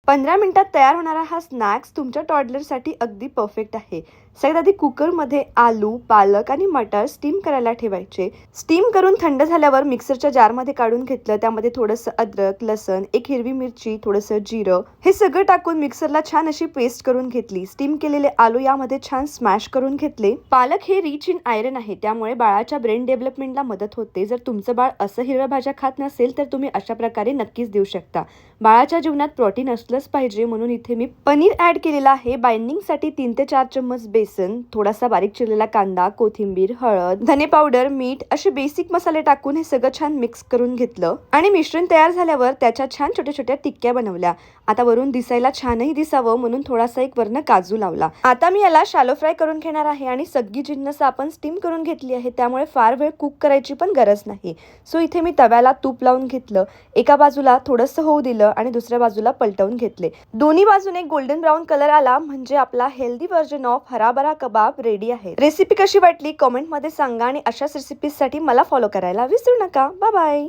15 मिनिटात तयार होणारा हा स्नॅक्स तुमच्या टॉडलरसाठी अगदी परफेक्ट आहे. सगळ्यात आधी कुकरमध्ये आलू, पालक आणि मटार स्टीम करायला ठेवायचे. स्टीम करून थंड झाल्यावर मिक्सरच्या जारमध्ये काढून घेतलं. त्यामध्ये थोडंसं अद्रक, लसण, एक हिरवी मिरची, थोडंसं जिरं हे सगळं टाकून मिक्सरला छान अशी पेस्ट करून घेतली. स्टीम केलेले आलू यामध्ये छान स्मॅश करून घेतले. पालक हे रिच इन आयरन आहे, त्यामुळे बाळाच्या ब्रेन डेव्हलपमेंटला मदत होते. जर तुमचं बाळ असं हिरव्या भाज्या खात नसेल तर तुम्ही अशा प्रकारे नक्कीच देऊ शकता. बाळाच्या जीवनात प्रोटीन असलंच पाहिजे, म्हणून इथे मी पनीर ऍड केलेला आहे. बाइंडिंगसाठी 3 ते 4 चम्मच बेसन, थोडासा बारीक चिरलेला कांदा, कोथिंबीर, हळद, धने पावडर, मीठ असे बेसिक मसाले टाकून हे सगळं छान मिक्स करून घेतलं आणि मिश्रण तयार झाल्यावर त्याच्या छान छोट्या छोट्या टिक्क्या बनवल्या. आता वरून दिसायला छानही दिसावं म्हणून थोडासा एक वरनं काजू लावला. आता मी याला शॅलो फ्राय करून घेणार आहे आणि सगळी जिन्नस आपण स्टीम करून घेतली आहे, त्यामुळे फार वेळ कुक करायची पण गरज नाही. सो इथे मी तव्याला तूप लावून घेतलं, एका बाजूला थोडंसं होऊ दिलं आणि दुसऱ्या बाजूला पलटवून घेतले. दोन्ही बाजूने गोल्डन ब्राऊन कलर आला म्हणजे आपला हेल्दी व्हर्जन ऑफ हराभरा कबाब रेडी आहे. रेसिपी कशी वाटली कमेंटमध्ये सांगा आणि अशाच रेसिपीजसाठी मला फॉलो करायला विसरू नका. Bye bye.